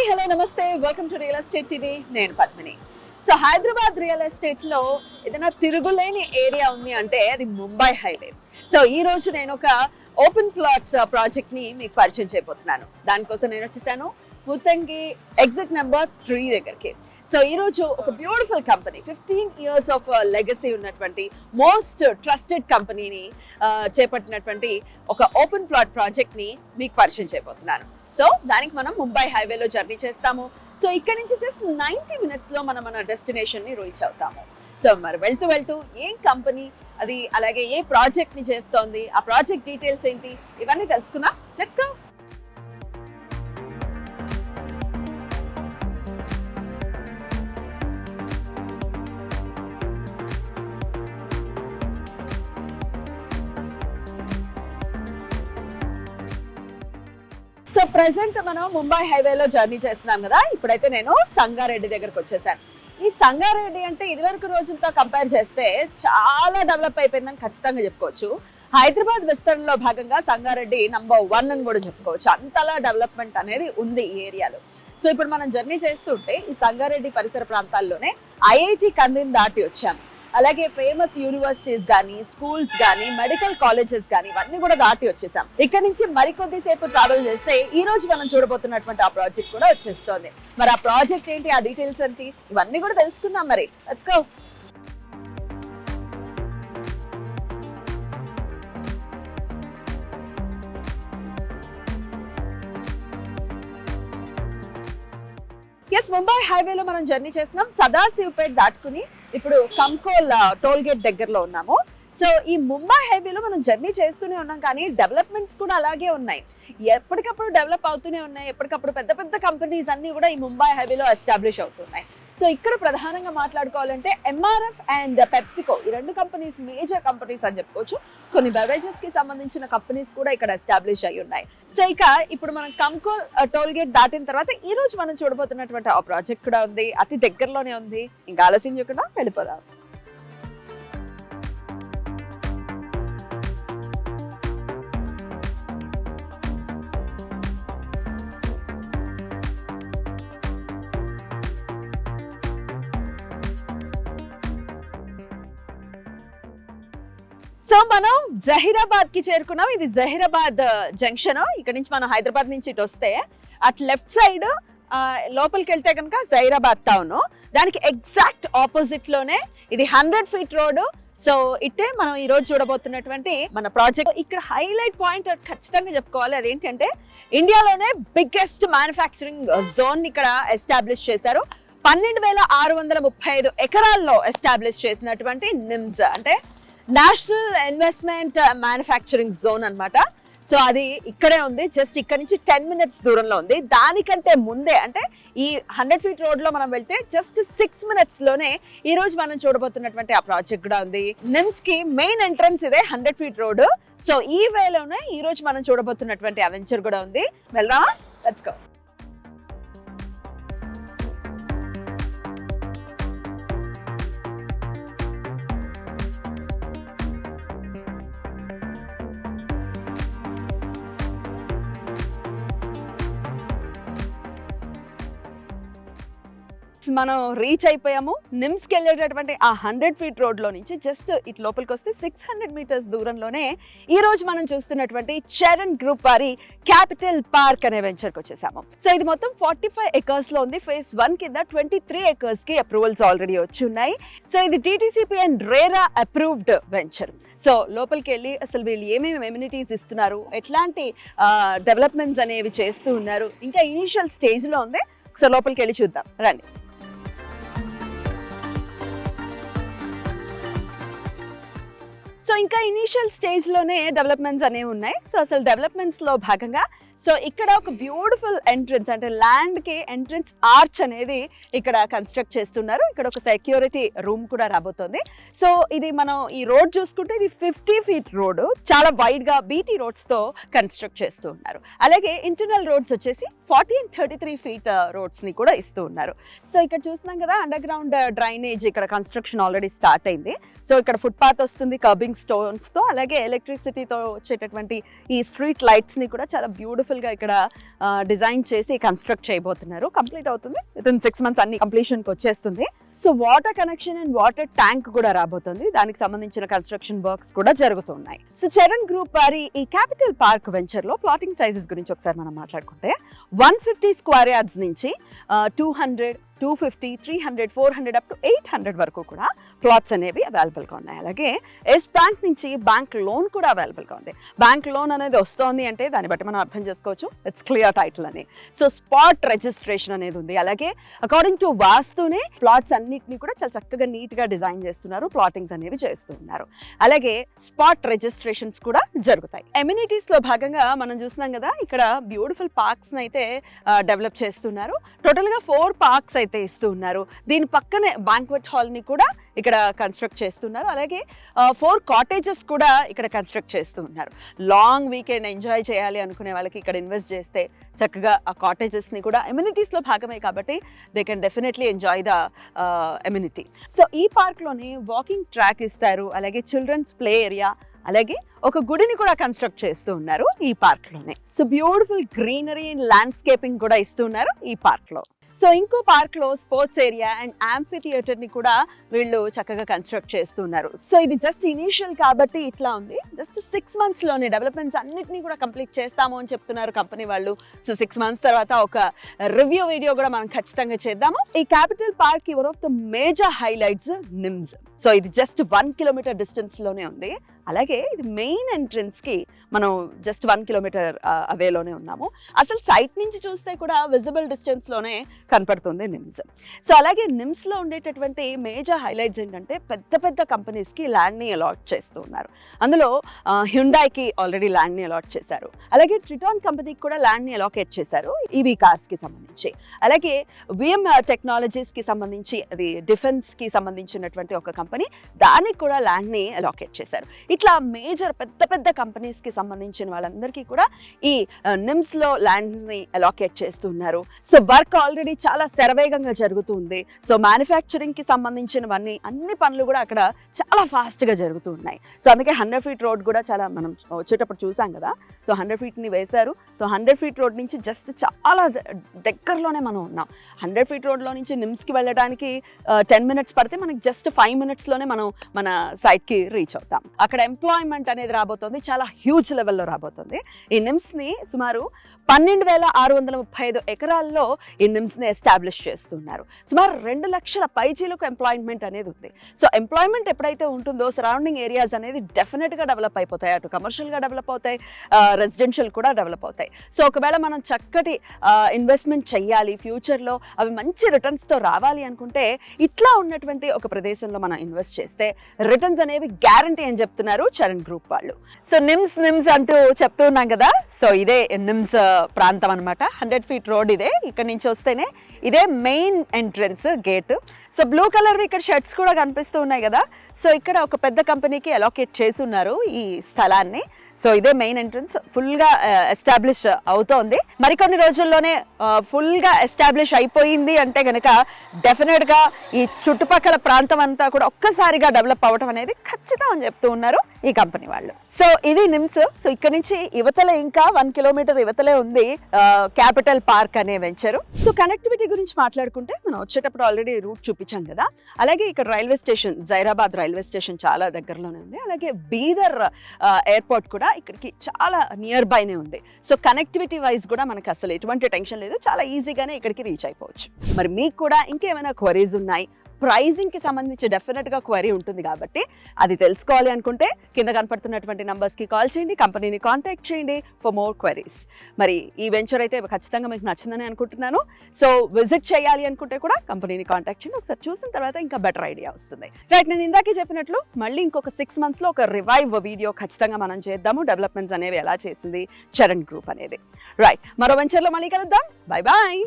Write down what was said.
Hi hello namaste welcome to real estate TV. నేను Padmini. So Hyderabad real estate లో ఏదైనా తిరుగులేని ఏరియా ఉంది అంటే అది ముంబై హైవే. సో ఈ రోజు నేను ఒక ఓపెన్ ప్లాట్స్ ప్రాజెక్ట్ ని మీకు పరిచయం చేయబోతున్నాను. దానికోసం నేను వచ్చేసాను ముత్తంగి ఎగ్జిట్ నెంబర్ 3 దగ్గరికి. సో ఈ రోజు ఒక beautiful company, 15 years of legacy ఉన్నటువంటి మోస్ట్ ట్రస్టెడ్ కంపెనీని చేపట్టినటువంటి ఒక ఓపెన్ ప్లాట్ ప్రాజెక్ట్ ని మీకు పరిచయం చేయబోతున్నాను. సో దానికి మనం ముంబై హైవేలో జర్నీ చేస్తాము. సో ఇక్కడ నుంచి జస్ట్ 90 minutes లో మనం మన డెస్టినేషన్ ని రీచ్ అవుతాము. సో మరి వెళ్తూ వెళ్తూ ఏం కంపెనీ అది, అలాగే ఏ ప్రాజెక్ట్ ని చేస్తోంది, ఆ ప్రాజెక్ట్ డీటెయిల్స్ ఏంటి, ఇవన్నీ తెలుసుకుందాం. Let's go. సో ప్రెసెంట్ మనం ముంబై హైవేలో జర్నీ చేస్తున్నాం కదా. ఇప్పుడైతే నేను సంగారెడ్డి దగ్గరకు వచ్చేసాను. ఈ సంగారెడ్డి అంటే ఇదివరకు రోజులతో కంపేర్ చేస్తే చాలా డెవలప్ అయిపోయిందని ఖచ్చితంగా చెప్పుకోవచ్చు. హైదరాబాద్ విస్తరణలో భాగంగా సంగారెడ్డి నంబర్ 1 అని కూడా చెప్పుకోవచ్చు. అంతలా డెవలప్మెంట్ అనేది ఉంది ఈ ఏరియాలో. సో ఇప్పుడు మనం జర్నీ చేస్తుంటే ఈ సంగారెడ్డి పరిసర ప్రాంతాల్లోనే ఐఐటి కందిని దాటి వచ్చాము. అలాగే ఫేమస్ యూనివర్సిటీస్ కానీ, స్కూల్స్ కానీ, మెడికల్ కాలేజెస్ కానీ ఇవన్నీ కూడా దాటి వచ్చేసాం. ఇక్కడ నుంచి మరికొద్దిసేపు ట్రావెల్ చేస్తే ఈ రోజు మనం చూడబోతున్నటువంటి ఆ ప్రాజెక్ట్ కూడా వచ్చేస్తోంది. మరి ఆ ప్రాజెక్ట్ ఏంటి, ఆ డీటెయిల్స్ ఏంటి, ఇవన్నీ కూడా తెలుసుకుందాం. మరి లెట్స్ గో. ఎస్, ముంబై హైవేలో మనం జర్నీ చేస్తున్నాం. సదాశివపేట్ దాటుకుని ఇప్పుడు కంకోల్ టోల్ గేట్ దగ్గరలో ఉన్నాము. సో ఈ ముంబై హైవేలో మనం జర్నీ చేస్తూనే ఉన్నాం, కానీ డెవలప్మెంట్స్ కూడా అలాగే ఉన్నాయి. ఎప్పటికప్పుడు డెవలప్ అవుతూనే ఉన్నాయి. ఎప్పటికప్పుడు పెద్ద పెద్ద కంపెనీస్ అన్ని కూడా ఈ ముంబై హైవేలో ఎస్టాబ్లిష్ అవుతున్నాయి. సో ఇక్కడ ప్రధానంగా మాట్లాడుకోవాలంటే ఎంఆర్ఎఫ్ అండ్ పెప్సికో, ఈ 2 కంపెనీస్ మేజర్ కంపెనీస్ అని చెప్పుకోవచ్చు. కొన్ని బెవరేజెస్ కి సంబంధించిన కంపెనీస్ కూడా ఇక్కడ ఎస్టాబ్లిష్ అయి ఉన్నాయి. సో ఇక ఇప్పుడు మనం కంకోల్ టోల్ గేట్ దాటిన తర్వాత ఈ రోజు మనం చూడబోతున్నటువంటి ఆ ప్రాజెక్ట్ కూడా ఉంది, అతి దగ్గరలోనే ఉంది. ఇంకా ఆలస్యం చేయకుండా వెళ్ళిపోదాం. సో మనం జహీరాబాద్ కి చేరుకున్నాం. ఇది జహీరాబాద్ జంక్షన్. ఇక్కడ నుంచి మనం హైదరాబాద్ నుంచి ఇటు వస్తే అటు లెఫ్ట్ సైడ్ లోపలికి వెళ్తే కనుక జహీరాబాద్ టౌన్, దానికి ఎగ్జాక్ట్ ఆపోజిట్ లోనే ఇది 100 feet రోడ్. సో ఇట్టే మనం ఈ రోజు చూడబోతున్నటువంటి మన ప్రాజెక్ట్. ఇక్కడ హైలైట్ పాయింట్ ఖచ్చితంగా చెప్పుకోవాలి, అదేంటంటే ఇండియాలోనే బిగ్గెస్ట్ మ్యానుఫ్యాక్చరింగ్ జోన్ ఇక్కడ ఎస్టాబ్లిష్ చేశారు. 12,635 ఎకరాల్లో ఎస్టాబ్లిష్ చేసినటువంటి నిమ్స్ అంటే నేషనల్ ఇన్వెస్ట్మెంట్ మ్యానుఫ్యాక్చరింగ్ జోన్ అన్నమాట. సో అది ఇక్కడే ఉంది, జస్ట్ ఇక్కడ నుంచి 10 minutes దూరంలో ఉంది. దానికంటే ముందే అంటే ఈ 100 feet రోడ్ లో మనం వెళ్తే జస్ట్ 6 minutes లోనే ఈ రోజు మనం చూడబోతున్నటువంటి ఆ ప్రాజెక్ట్ కూడా ఉంది. నిమ్స్ కి మెయిన్ ఎంట్రన్స్ ఇదే 100 feet రోడ్. సో ఈ వేలోనే ఈ రోజు మనం చూడబోతున్నటువంటి అవెంచర్ కూడా ఉంది. వెళ్దామా? Let's go. మనం రీచ్ అయిపోయాము. నిమ్స్ కి వెళ్ళేటటువంటి ఆ 100 feet రోడ్ లో నుంచి జస్ట్ ఇటు లోపలికి వస్తే 600 meters దూరంలోనే ఈ రోజు మనం చూస్తున్నటువంటి చరణ్ గ్రూప్ వారి క్యాపిటల్ పార్క్ అనే వెంచర్ కి వచ్చేసాము. సో ఇది మొత్తం 45 acres లో ఉంది. phase 1 కింద 23 acres కి అప్రూవల్స్ ఆల్రెడీ వచ్చి ఉన్నాయి. సో ఇది DTCP and RERA approved venture. So లోపలికి వెళ్ళి అసలు వీళ్ళు ఏమేమి ఎమ్యూనిటీస్ ఇస్తున్నారు, ఎట్లాంటి డెవలప్మెంట్స్ అనేవి చేస్తూ ఉన్నారు, ఇంకా ఇనిషియల్ స్టేజ్ లో ఉంది. సో లోపలికి వెళ్ళి చూద్దాం, రండి. సో ఇంకా ఇనిషియల్ స్టేజ్ లోనే డెవలప్మెంట్స్ అనేవి ఉన్నాయి. సో అసలు డెవలప్మెంట్స్ లో భాగంగా సో ఇక్కడ ఒక బ్యూటిఫుల్ ఎంట్రన్స్ అంటే ల్యాండ్ కి ఎంట్రన్స్ ఆర్చ్ అనేది ఇక్కడ కన్స్ట్రక్ట్ చేస్తున్నారు. ఇక్కడ ఒక సెక్యూరిటీ రూమ్ కూడా రాబోతోంది. సో ఇది మనం ఈ రోడ్ చూసుకుంటే ఇది 50 feet రోడ్, చాలా వైడ్ గా బీటీ రోడ్స్ తో కన్స్ట్రక్ట్ చేస్తూ ఉన్నారు. అలాగే ఇంటర్నల్ రోడ్స్ వచ్చేసి 40 and 33 feet రోడ్స్ ని కూడా ఇస్తూ ఉన్నారు. సో ఇక్కడ చూస్తున్నాం కదా, అండర్ గ్రౌండ్ డ్రైనేజ్ ఇక్కడ కన్స్ట్రక్షన్ ఆల్రెడీ స్టార్ట్ అయింది. సో ఇక్కడ ఫుట్ పాత్ వస్తుంది, కర్బింగ్ స్టెప్పింగ్ స్టోన్స్తో అలాగే ఎలక్ట్రిసిటీతో వచ్చేటటువంటి ఈ స్ట్రీట్ లైట్స్ని కూడా చాలా బ్యూటిఫుల్గా ఇక్కడ డిజైన్ చేసి కన్స్ట్రక్ట్ చేయబోతున్నారు. కంప్లీట్ అవుతుంది వితిన్ 6 months అన్ని కంప్లీషన్కి వచ్చేస్తుంది. So water connection and water tank కూడా రాబోతుంది. దానికి సంబంధించిన కన్స్ట్రక్షన్ వర్క్స్ కూడా జరుగుతున్నాయి. సో చరణ్ గ్రూప్ వారి ఈ క్యాపిటల్ పార్క్ వెంచర్ లో ప్లాటింగ్ సైజెస్ గురించి ఒకసారి మనం మాట్లాడుకుంటే 150 స్క్వేర్ యార్డ్స్ నుంచి 200, 250, 300, 400 అప్ టు 800 వరకు కూడా ప్లాట్స్ అనేవి అవైలబుల్గా ఉన్నాయి. అలాగే ఎస్ బ్యాంక్ నుంచి బ్యాంక్ లోన్ కూడా అవైలబుల్గా ఉంది. బ్యాంక్ లోన్ అనేది వస్తోంది అంటే దాన్ని బట్టి మనం అర్థం చేసుకోవచ్చు ఇట్స్ క్లియర్ టైటిల్ అని. సో స్పాట్ రిజిస్ట్రేషన్ అనేది ఉంది. అలాగే అకార్డింగ్ టు వాస్తునే ప్లాట్స్ అన్నిటిని కూడా చాలా చక్కగా నీట్గా డిజైన్ చేస్తున్నారు, ప్లాటింగ్స్ అనేవి చేస్తున్నారు. అలాగే స్పాట్ రిజిస్ట్రేషన్స్ కూడా జరుగుతాయి. ఎమ్యూనిటీస్ లో భాగంగా మనం చూస్తున్నాం కదా, ఇక్కడ బ్యూటిఫుల్ పార్క్స్ అయితే డెవలప్ చేస్తున్నారు. టోటల్ గా 4 పార్క్స్ అయితే ఇస్తూ ఉన్నారు. దీని పక్కనే బ్యాంక్వెట్ హాల్ ని కూడా ఇక్కడ కన్స్ట్రక్ట్ చేస్తున్నారు. అలాగే 4 కాటేజెస్ కూడా ఇక్కడ కన్స్ట్రక్ట్ చేస్తూ ఉన్నారు. లాంగ్ వీకెండ్ ఎంజాయ్ చేయాలి అనుకునే వాళ్ళకి ఇక్కడ ఇన్వెస్ట్ చేస్తే చక్కగా ఆ కాటేజెస్ ని కూడా ఎమ్యూనిటీస్ లో భాగమే కాబట్టి they can definitely enjoy the ఎమ్యూనిటీ. So ఈ పార్క్ లోని వాకింగ్ ట్రాక్ ఇస్తారు. అలాగే చిల్డ్రన్స్ ప్లే ఏరియా, అలాగే ఒక గుడిని కూడా కన్స్ట్రక్ట్ చేస్తూ ఉన్నారు ఈ పార్క్ లోనే. So beautiful greenery and landscaping కూడా ఇస్తున్నారు ఈ పార్క్ లో. సో ఇంకో పార్క్ లో sports area and amphi theatre ని కూడా వీళ్ళు చక్కగా కన్స్ట్రక్ట్ చేస్తున్నారు. సో ఇది జస్ట్ ఇనీషియల్ కాబట్టి ఇట్లా ఉంది. జస్ట్ 6 months లోనే డెవలప్మెంట్స్ అన్నిటినీ కూడా కంప్లీట్ చేస్తాము అని చెప్తున్నారు కంపెనీ వాళ్ళు. సో 6 months తర్వాత ఒక రివ్యూ వీడియో కూడా మనం ఖచ్చితంగా చేద్దాము. ఈ capital park one of the major highlights NIMS. So ఇది జస్ట్ 1 kilometer డిస్టెన్స్ లోనే ఉంది. అలాగే ఇది మెయిన్ ఎంట్రన్స్ కి మనం జస్ట్ 1 kilometer అవేలోనే ఉన్నాము. అసలు సైట్ నుంచి చూస్తే కూడా విజిబుల్ డిస్టెన్స్ లోనే కనపడుతుంది నిమ్స్. సో అలాగే నిమ్స్ లో ఉండేటటువంటి మేజర్ హైలైట్స్ ఏంటంటే పెద్ద పెద్ద కంపెనీస్ కి ల్యాండ్ ని అలాట్ చేస్తూ ఉన్నారు. అందులో హ్యుండాయ్కి ఆల్రెడీ ల్యాండ్ ని అలాట్ చేశారు. అలాగే ట్రిటాన్ కంపెనీకి కూడా ల్యాండ్ ని అలాకేట్ చేశారు ఈవీ కార్స్ కి సంబంధించి. అలాగే విఎం టెక్నాలజీస్ కి సంబంధించి అది డిఫెన్స్ కి సంబంధించినటువంటి ఒక కంపెనీ, దానికి కూడా ల్యాండ్ ని అలాకేట్ చేశారు. ఇట్లా మేజర్ పెద్ద పెద్ద కంపెనీస్ కి సంబంధించిన వాళ్ళందరికీ కూడా ఈ నిమ్స్ లో ల్యాండ్ ని అలాకేట్ చేస్తున్నారు. సో వర్క్ ఆల్రెడీ చాలా శరవేగంగా జరుగుతుంది. సో మ్యానుఫ్యాక్చరింగ్ కి సంబంధించినవన్నీ అన్ని పనులు కూడా అక్కడ చాలా ఫాస్ట్ గా జరుగుతూ ఉన్నాయి. సో అందుకే 100 feet రోడ్ కూడా చాలా మనం వచ్చేటప్పుడు చూసాం కదా. సో 100 feet ని వేశారు. సో 100 feet రోడ్ నుంచి జస్ట్ చాలా దగ్గరలోనే మనం ఉన్నాం. 100 feet రోడ్ లో నుంచి నిమ్స్ కి వెళ్ళడానికి 10 minutes పడితే మనకి జస్ట్ 5 minutes లోనే మనం మన సైట్ కి రీచ్ అవుతాం. అక్కడ ఎంప్లాయ్మెంట్ అనేది రాబోతుంది, చాలా హ్యూజ్ లెవెల్లో రాబోతుంది. ఈ నిమ్స్ ని సుమారు 12,635 ఎకరాల్లో ఈ నిమ్స్ ని ఎస్టాబ్లిష్ చేస్తున్నారు. సుమారు 2 లక్షల పైచీలకు ఎంప్లాయ్మెంట్ అనేది ఉంది. సో ఎంప్లాయ్మెంట్ ఎప్పుడైతే ఉంటుందో సరౌండింగ్ ఏరియాస్ అనేది డెఫినెట్ గా డెవలప్ అయిపోతాయి. అటు కమర్షియల్ గా డెవలప్ అవుతాయి, రెసిడెన్షియల్ కూడా డెవలప్ అవుతాయి. సో ఒకవేళ మనం చక్కటి ఇన్వెస్ట్మెంట్ చెయ్యాలి, ఫ్యూచర్ లో అవి మంచి రిటర్న్స్ తో రావాలి అనుకుంటే ఇట్లా ఉన్నటువంటి ఒక ప్రదేశంలో మనం ఇన్వెస్ట్ చేస్తే రిటర్న్స్ అనేవి గ్యారంటీ అని చెప్తున్నారు చరణ్ గ్రూప్ వాళ్ళు. సో నిమ్స్ అంటూ చెప్తూ ఉన్నాం కదా. సో ఇదే నిమ్స్ ప్రాంతం అనమాట. 100 feet రోడ్ ఇదే. ఇక్కడ నుంచి వస్తేనే ఇదే main entrance gate. So blue colour ఇక్కడ షెడ్స్ కూడా కనిపిస్తూ ఉన్నాయి కదా. సో ఇక్కడ ఒక పెద్ద కంపెనీకి అలాకేట్ చేసి ఉన్నారు ఈ స్థలాన్ని. సో ఇదే మెయిన్ ఎంట్రన్స్. ఫుల్ గా ఎస్టాబ్లిష్ అవుతోంది. మరికొన్ని రోజుల్లోనే ఫుల్ గా ఎస్టాబ్లిష్ అయిపోయింది అంటే గనక డెఫినెట్ గా ఈ చుట్టుపక్కల ప్రాంతం అంతా కూడా ఒక్కసారిగా డెవలప్ అవడం అనేది ఖచ్చితం అని చెప్తూ ఉన్నారు ఈ కంపెనీ వాళ్ళు. సో ఇది నిమ్స్. సో ఇక్కడ నుంచి యువతలే ఇంకా 1 kilometer యువతలే ఉంది క్యాపిటల్ పార్క్ అనే వెంచరు. సో కనెక్టివిటీ గురించి మాట్లాడుకుంటే మనం వచ్చేటప్పుడు ఆల్రెడీ రూట్ చూపించాం కదా. అలాగే ఇక్కడ railway station, Zaheerabad railway station చాలా దగ్గరలోనే ఉంది. అలాగే బీదర్ ఎయిర్పోర్ట్ కూడా ఇక్కడికి చాలా నియర్ బైనే ఉంది. సో కనెక్టివిటీ వైజ్ కూడా మనకి అసలు ఎటువంటి టెన్షన్ లేదు, చాలా ఈజీగానే ఇక్కడికి రీచ్ అయిపోవచ్చు. మరి మీకు కూడా ఇంకేమైనా క్వరీస్ ఉన్నాయి, ప్రైజింగ్కి సంబంధించి డెఫినెట్గా క్వరీ ఉంటుంది కాబట్టి అది తెలుసుకోవాలి అనుకుంటే కింద కనపడుతున్నటువంటి నంబర్స్కి కాల్ చేయండి, కంపెనీని కాంటాక్ట్ చేయండి ఫర్ మోర్ క్వరీస్. మరి ఈ వెంచర్ అయితే ఖచ్చితంగా మీకు నచ్చిందని అనుకుంటున్నాను. సో విజిట్ చేయాలి అనుకుంటే కూడా కంపెనీని కాంటాక్ట్ చేయండి. ఒకసారి చూసిన తర్వాత ఇంకా బెటర్ ఐడియా వస్తుంది. రైట్, నేను ఇందాకే చెప్పినట్లు మళ్ళీ ఇంకొక 6 monthsలో ఒక రివైవ్ వీడియో ఖచ్చితంగా మనం చేద్దాము. డెవలప్మెంట్స్ అనేవి ఎలా చేసింది చరణ్ గ్రూప్ అనేది. రైట్, మరో వెంచర్లో మళ్ళీ కలుద్దాం. Bye bye.